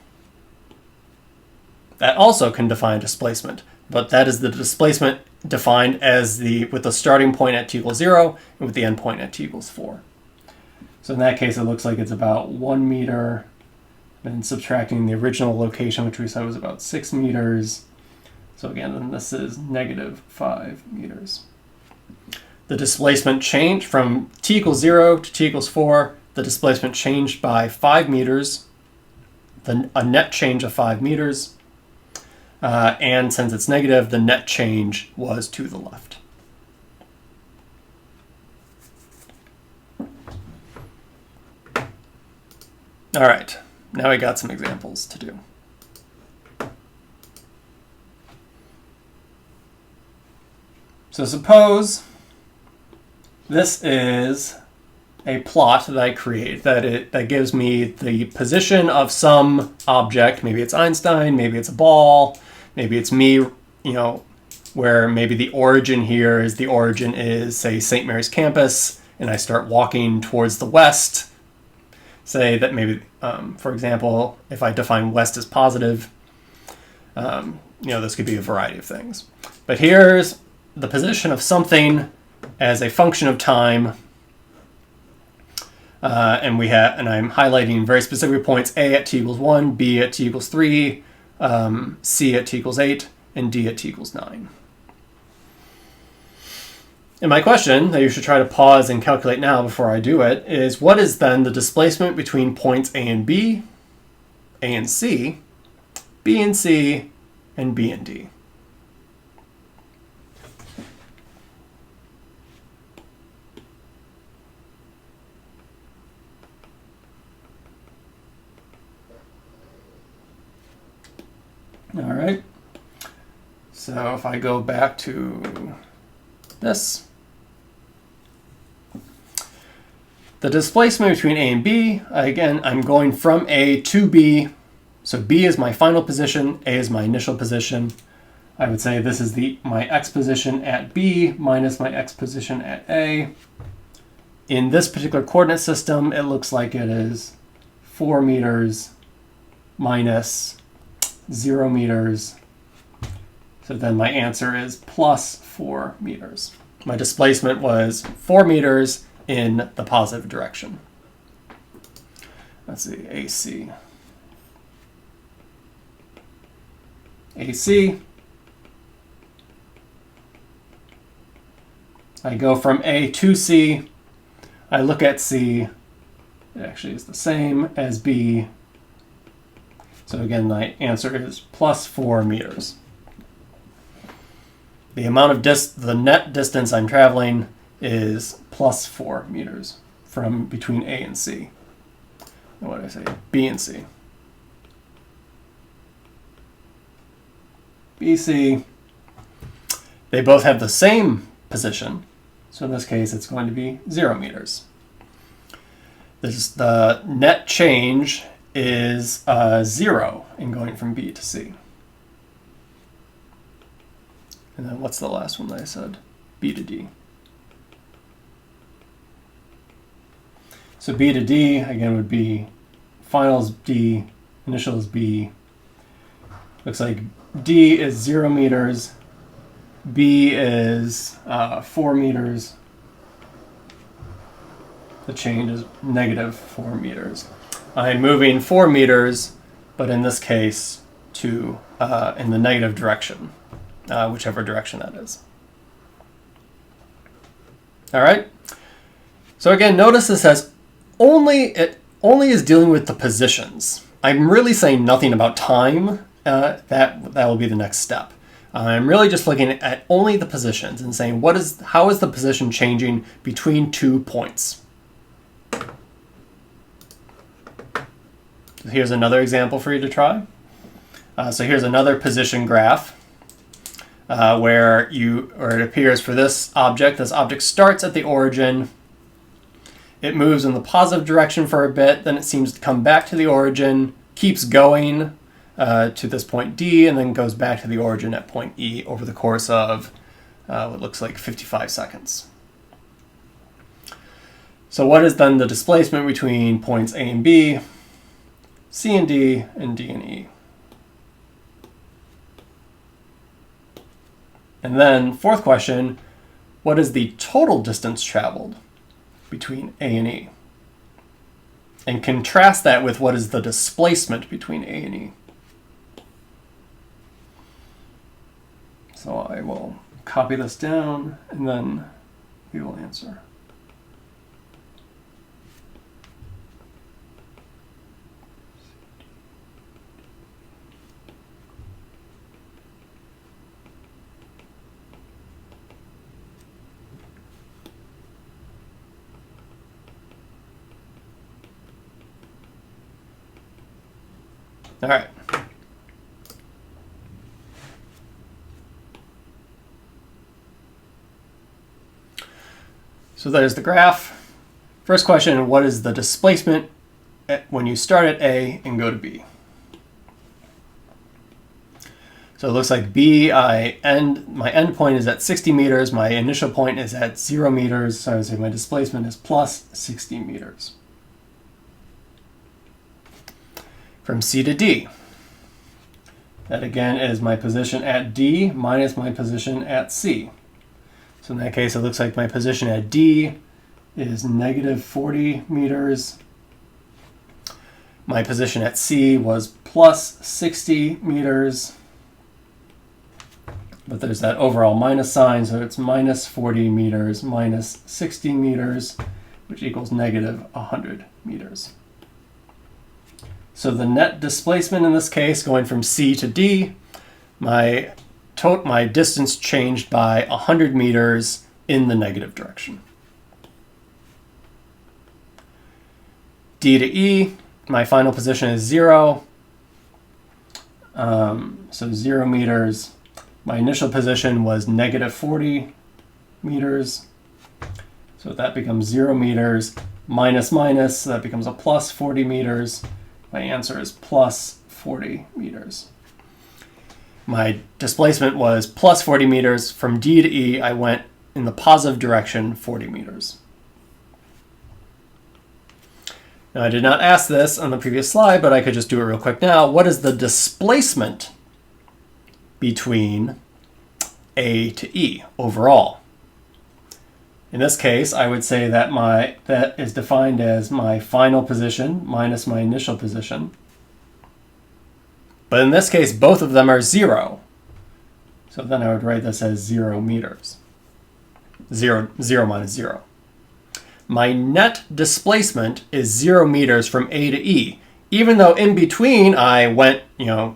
That also can define displacement, but that is the displacement defined as with the starting point at t equals 0 and with the end point at t equals 4. So in that case, it looks like it's about 1 meter, and subtracting the original location, which we said was about 6 meters. So again, then this is negative 5 meters. The displacement changed from t equals 0 to t equals 4. The displacement changed by 5 meters, a net change of 5 meters. And since it's negative, the net change was to the left. All right, now we got some examples to do. So suppose this is a plot that I create that gives me the position of some object. Maybe it's Einstein, maybe it's a ball, maybe it's me, where maybe the origin is, say, St. Mary's campus, and I start walking towards the west. Say that maybe, for example, if I define west as positive, this could be a variety of things. But here's the position of something as a function of time. And I'm highlighting very specific points: A at t equals 1, B at t equals 3, C at t equals 8, and D at t equals 9. And my question that you should try to pause and calculate now before I do it is, what is then the displacement between points A and B, A and C, B and C, and B and D? All right, so if I go back to this, the displacement between A and B, again, I'm going from A to B. So B is my final position, A is my initial position. I would say this is my x position at B minus my x position at A. In this particular coordinate system, it looks like it is 4 meters minus 0 meters, So then my answer is plus 4 meters. My displacement was 4 meters in the positive direction. Let's see, AC. AC. I go from A to C. I look at C. It actually is the same as B. So again, my answer is plus 4 meters. The amount of the net distance I'm traveling is plus 4 meters from between A and C. And what did I say? B and C. BC. They both have the same position. So in this case, it's going to be 0 meters. The net change is 0 in going from B to C. And then what's the last one that I said? B to D. So B to D, again, would be final is D, initial is B. Looks like D is 0 meters. B is 4 meters. The change is negative 4 meters. I'm moving 4 meters, but in this case, to in the negative direction, whichever direction that is. All right. So again, notice this says it only is dealing with the positions. I'm really saying nothing about time. That will be the next step. I'm really just looking at only the positions and saying how is the position changing between 2 points. Here's another example for you to try. So here's another position graph where it appears for this object starts at the origin. It moves in the positive direction for a bit, then it seems to come back to the origin, keeps going to this point D, and then goes back to the origin at point E over the course of what looks like 55 seconds. So what is then the displacement between points A and B, C and D, and D and E? And then fourth question, what is the total distance traveled between A and E? And contrast that with what is the displacement between A and E. So I will copy this down and then we will answer. All right. So there's the graph. First question, what is the displacement when you start at A and go to B? So it looks like B, my end point is at 60 meters. My initial point is at 0 meters. So I would say my displacement is plus 60 meters. From C to D. That again is my position at D minus my position at C. So in that case, it looks like my position at D is negative 40 meters. My position at C was plus 60 meters. But there's that overall minus sign, so it's minus 40 meters minus 60 meters, which equals negative 100 meters. So the net displacement in this case, going from C to D, my distance changed by 100 meters in the negative direction. D to E, my final position is 0. So 0 meters. My initial position was negative 40 meters. So that becomes 0 meters minus minus, so that becomes a plus 40 meters. My answer is plus 40 meters. My displacement was plus 40 meters. From D to E, I went in the positive direction 40 meters. Now, I did not ask this on the previous slide, but I could just do it real quick now. What is the displacement between A to E overall. In this case, I would say that that is defined as my final position minus my initial position. But in this case, both of them are 0. So then I would write this as 0 meters. 0 minus 0. My net displacement is 0 meters from A to E. Even though in between I went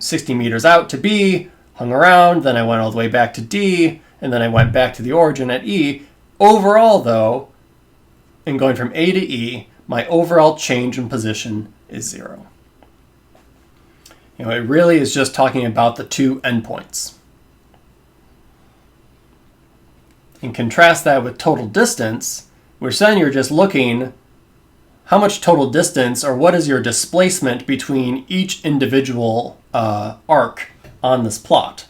60 meters out to B, hung around, then I went all the way back to D, and then I went back to the origin at E. Overall, though, in going from A to E, my overall change in position is 0. It really is just talking about the two endpoints. And contrast that with total distance, which then you're just looking how much total distance or what is your displacement between each individual arc on this plot.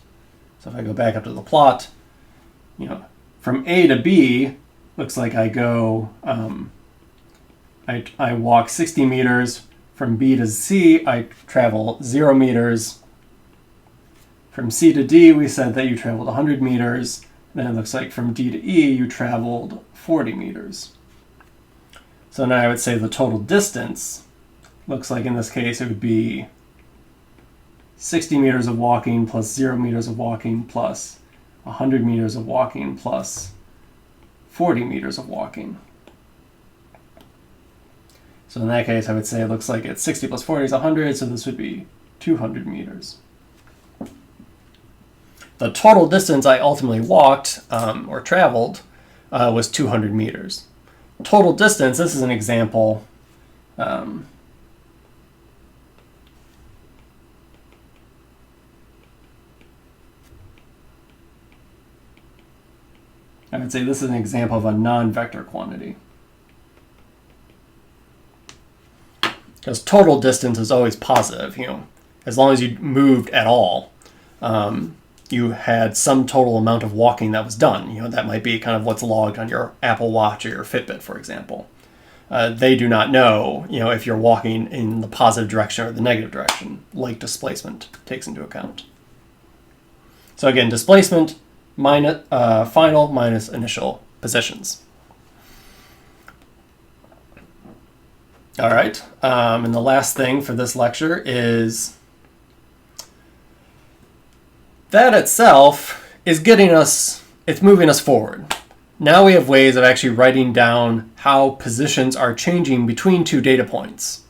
So if I go back up to the plot, from A to B, looks like I go, I walk 60 meters. From B to C, I travel 0 meters. From C to D, we said that you traveled 100 meters. Then it looks like from D to E, you traveled 40 meters. So now I would say the total distance looks like in this case it would be 60 meters of walking plus 0 meters of walking plus 100 meters of walking plus 40 meters of walking. So in that case, I would say it looks like it's 60 plus 40 is 100, so this would be 200 meters. The total distance I ultimately walked or traveled was 200 meters. Total distance, this is an example. I would say this is an example of a non-vector quantity. Because total distance is always positive, as long as you moved at all, you had some total amount of walking that was done. That might be kind of what's logged on your Apple Watch or your Fitbit, for example. They do not know, if you're walking in the positive direction or the negative direction, like displacement takes into account. So again, displacement minus final minus initial positions. All right, and the last thing for this lecture is that itself is it's moving us forward. Now we have ways of actually writing down how positions are changing between two data points.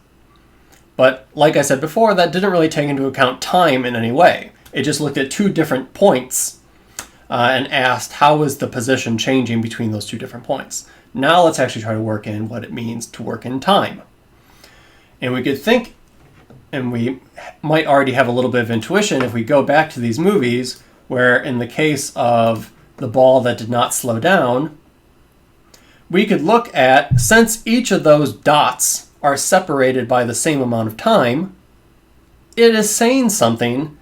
But like I said before, that didn't really take into account time in any way. It just looked at two different points and asked how is the position changing between those two different points. Now let's actually try to work in what it means to work in time. And we could think, and we might already have a little bit of intuition if we go back to these movies where in the case of the ball that did not slow down, we could look at, since each of those dots are separated by the same amount of time, it is saying something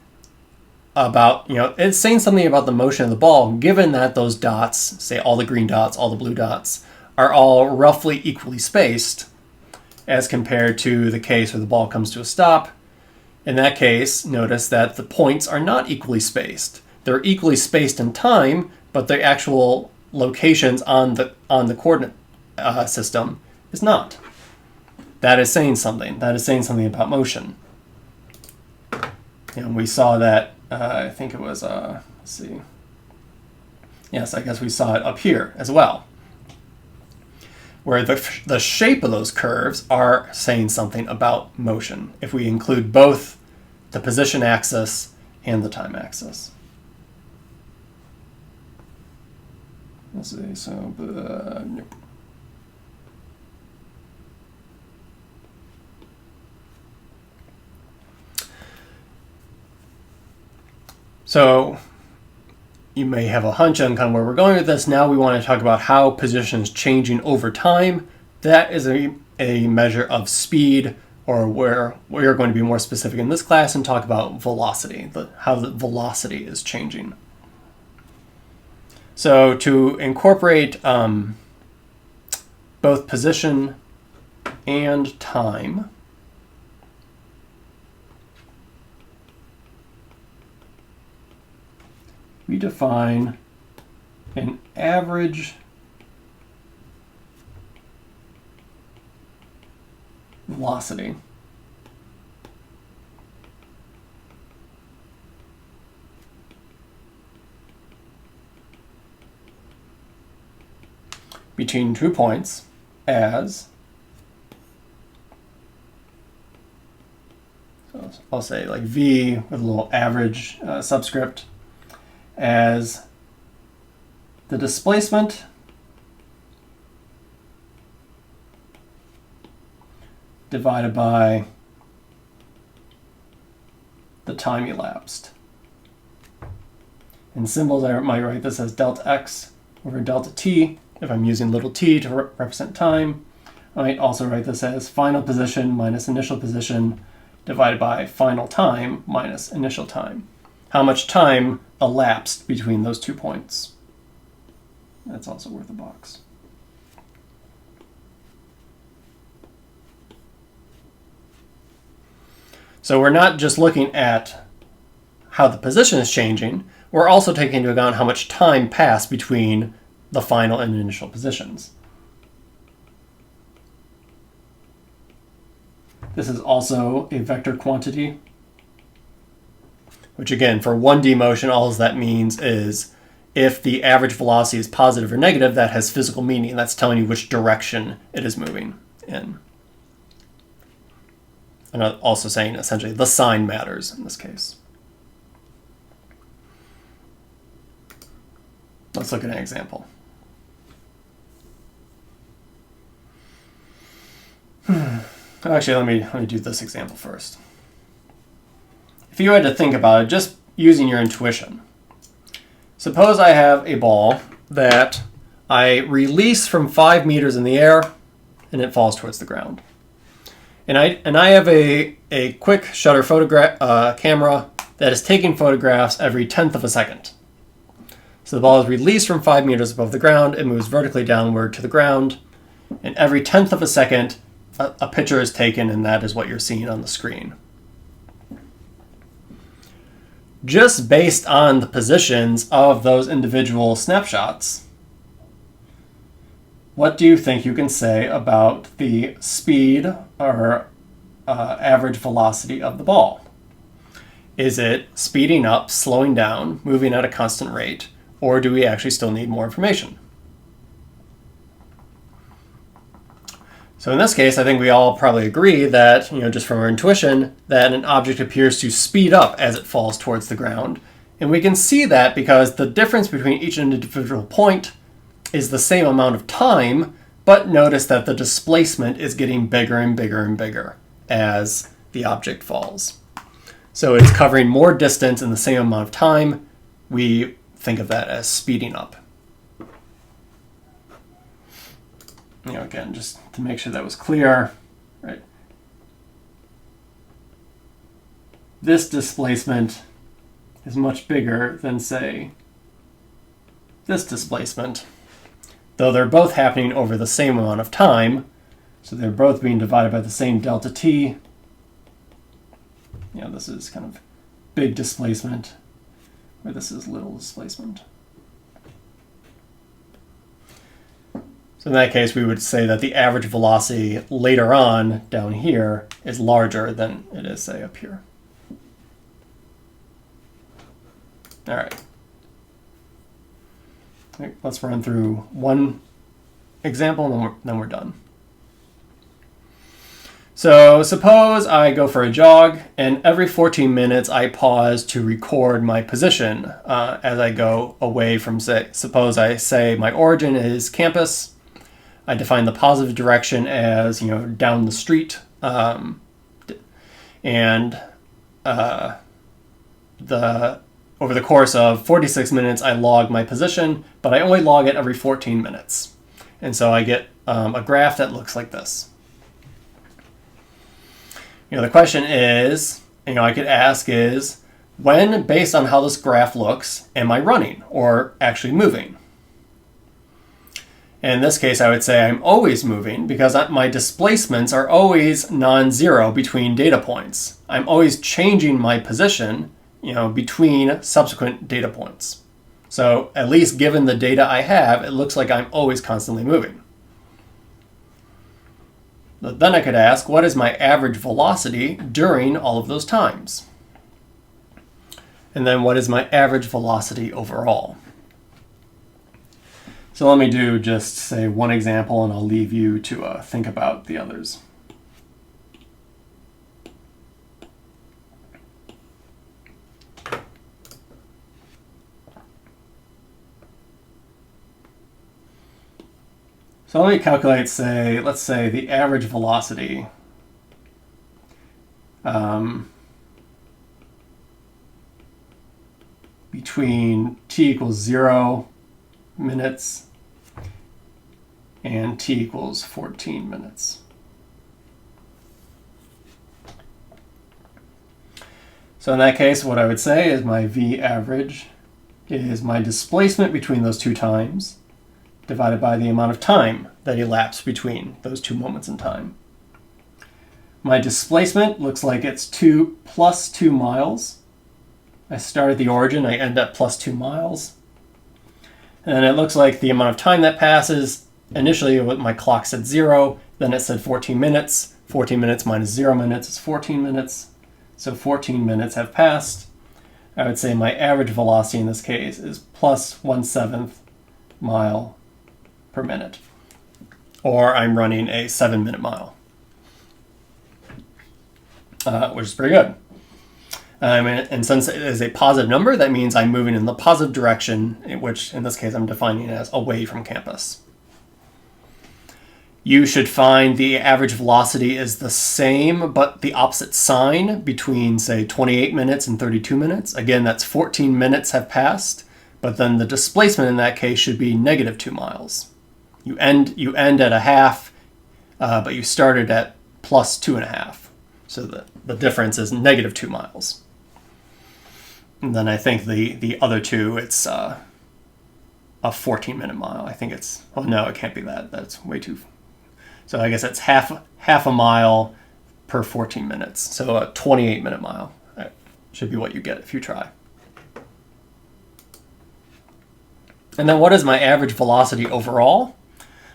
about, it's saying something about the motion of the ball, given that those dots, say all the green dots, all the blue dots, are all roughly equally spaced as compared to the case where the ball comes to a stop. In that case, notice that the points are not equally spaced. They're equally spaced in time, but the actual locations on the coordinate system is not. That is saying something. That is saying something about motion. And we saw that, I think it was, let's see. Yes, I guess we saw it up here as well, where the shape of those curves are saying something about motion, if we include both the position axis and the time axis. Let's see, so, nope. So you may have a hunch on kind of where we're going with this. Now we want to talk about how position is changing over time. That is a measure of speed, or where we're going to be more specific in this class and talk about velocity, how the velocity is changing. So to incorporate both position and time, we define an average velocity between 2 points as, so I'll say like v with a little average subscript, as the displacement divided by the time elapsed. In symbols, I might write this as delta x over delta t, if I'm using little t to represent time. I might also write this as final position minus initial position divided by final time minus initial time. How much time elapsed between those 2 points? That's also worth a box. So we're not just looking at how the position is changing, we're also taking into account how much time passed between the final and initial positions. This is also a vector quantity, which again, for 1D motion, all that means is if the average velocity is positive or negative, that has physical meaning. That's telling you which direction it is moving in. And I'm also saying essentially the sign matters in this case. Let's look at an example. Actually, let me do this example first. If you had to think about it, just using your intuition. Suppose I have a ball that I release from 5 meters in the air and it falls towards the ground. And I have a quick shutter camera that is taking photographs every 1/10 of a second. So the ball is released from 5 meters above the ground, it moves vertically downward to the ground, and every 1/10 of a second, a picture is taken, and that is what you're seeing on the screen. Just based on the positions of those individual snapshots, what do you think you can say about the speed or average velocity of the ball? Is it speeding up, slowing down, moving at a constant rate, or do we actually still need more information? So in this case, I think we all probably agree that, just from our intuition, that an object appears to speed up as it falls towards the ground. And we can see that because the difference between each individual point is the same amount of time, but notice that the displacement is getting bigger and bigger and bigger as the object falls. So it's covering more distance in the same amount of time. We think of that as speeding up. Again, just to make sure that was clear, right? This displacement is much bigger than, say, this displacement, though they're both happening over the same amount of time, so they're both being divided by the same delta t. This is kind of big displacement, where this is little displacement. So in that case, we would say that the average velocity later on down here is larger than it is, say, up here. All right. Let's run through one example, and then we're done. So suppose I go for a jog, and every 14 minutes I pause to record my position as I go away from, suppose I say my origin is campus. I define the positive direction as, down the street, and over the course of 46 minutes, I log my position, but I only log it every 14 minutes. And so I get a graph that looks like this. The question is, I could ask is, when, based on how this graph looks, am I running or actually moving? In this case, I would say I'm always moving because my displacements are always non-zero between data points. I'm always changing my position, between subsequent data points. So at least given the data I have, it looks like I'm always constantly moving. But then I could ask, what is my average velocity during all of those times? And then what is my average velocity overall? So let me do just say one example, and I'll leave you to think about the others. So let me calculate, let's say the average velocity between t equals 0 minutes and t equals 14 minutes. So in that case, what I would say is my v average is my displacement between those two times divided by the amount of time that elapsed between those two moments in time. My displacement looks like it's plus 2 miles. I start at the origin, I end at plus 2 miles. And then it looks like the amount of time that passes, initially my clock said 0, then it said 14 minutes. 14 minutes minus 0 minutes is 14 minutes. So 14 minutes have passed. I would say my average velocity in this case is plus 1/7 mile per minute. Or I'm running a 7-minute mile, which is pretty good. And since it is a positive number, that means I'm moving in the positive direction, which in this case I'm defining as away from campus. You should find the average velocity is the same, but the opposite sign between, say, 28 minutes and 32 minutes. Again, that's 14 minutes have passed, but then the displacement in that case should be negative 2 miles. You end at a half, but you started at plus 2.5. So the difference is negative 2 miles. And then I think the other two, it's a 14-minute mile. I think it's, oh no, it can't be that. That's way too. So I guess it's half a mile per 14 minutes. So a 28-minute mile. That should be what you get if you try. And then what is my average velocity overall?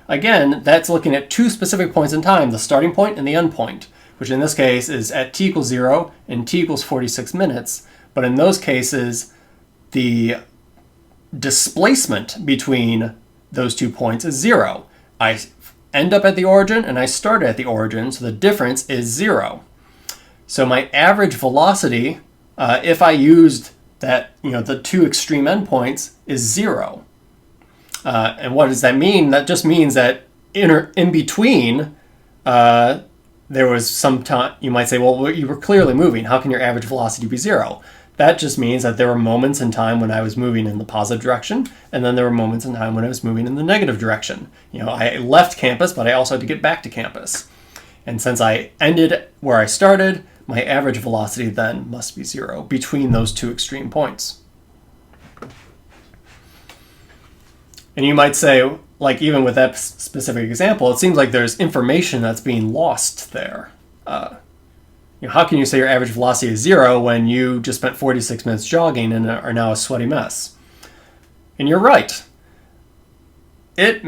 Again, that's looking at two specific points in time, the starting point and the end point, which in this case is at t equals 0 and t equals 46 minutes. But in those cases, the displacement between those 2 points is 0. I end up at the origin and I start at the origin, so the difference is 0. So my average velocity, if I used that, the two extreme endpoints, is 0. And what does that mean? That just means that in between, there was some time. You might say, well, you were clearly moving. How can your average velocity be 0? That just means that there were moments in time when I was moving in the positive direction, and then there were moments in time when I was moving in the negative direction. I left campus, but I also had to get back to campus. And since I ended where I started, my average velocity then must be 0 between those two extreme points. And you might say, like even with that specific example, it seems like there's information that's being lost there. How can you say your average velocity is 0 when you just spent 46 minutes jogging and are now a sweaty mess? And you're right. It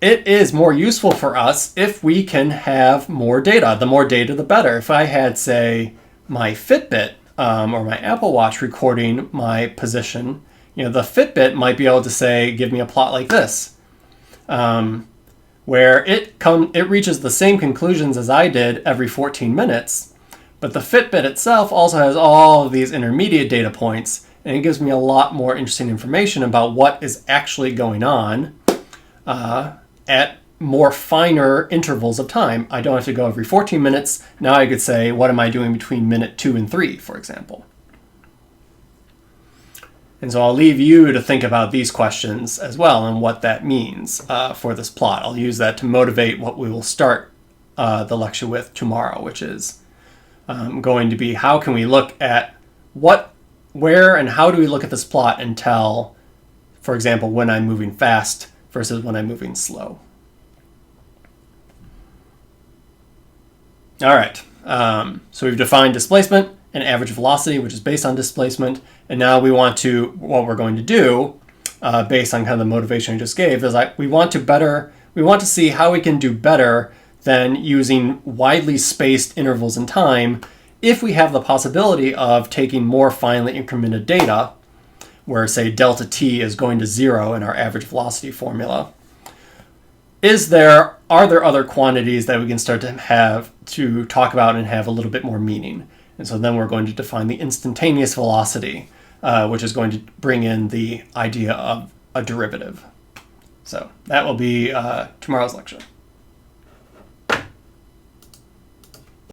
is more useful for us if we can have more data. The more data, the better. If I had, say, my Fitbit or my Apple Watch recording my position, the Fitbit might be able to say, give me a plot like this, where it reaches the same conclusions as I did every 14 minutes, but the Fitbit itself also has all of these intermediate data points, and it gives me a lot more interesting information about what is actually going on at more finer intervals of time. I don't have to go every 14 minutes. Now I could say, what am I doing between minute 2 and 3, for example? And so I'll leave you to think about these questions as well and what that means for this plot. I'll use that to motivate what we will start the lecture with tomorrow, which is going to be how can we look at where and how do we look at this plot and tell, for example, when I'm moving fast versus when I'm moving slow. All right, so we've defined displacement and average velocity, which is based on displacement. And now what we're going to do based on kind of the motivation I just gave, is like we want to see how we can do better than using widely spaced intervals in time if we have the possibility of taking more finely incremented data, where, say, delta t is going to 0 in our average velocity formula. Are there other quantities that we can start to talk about and have a little bit more meaning? And so then we're going to define the instantaneous velocity, which is going to bring in the idea of a derivative. So that will be tomorrow's lecture.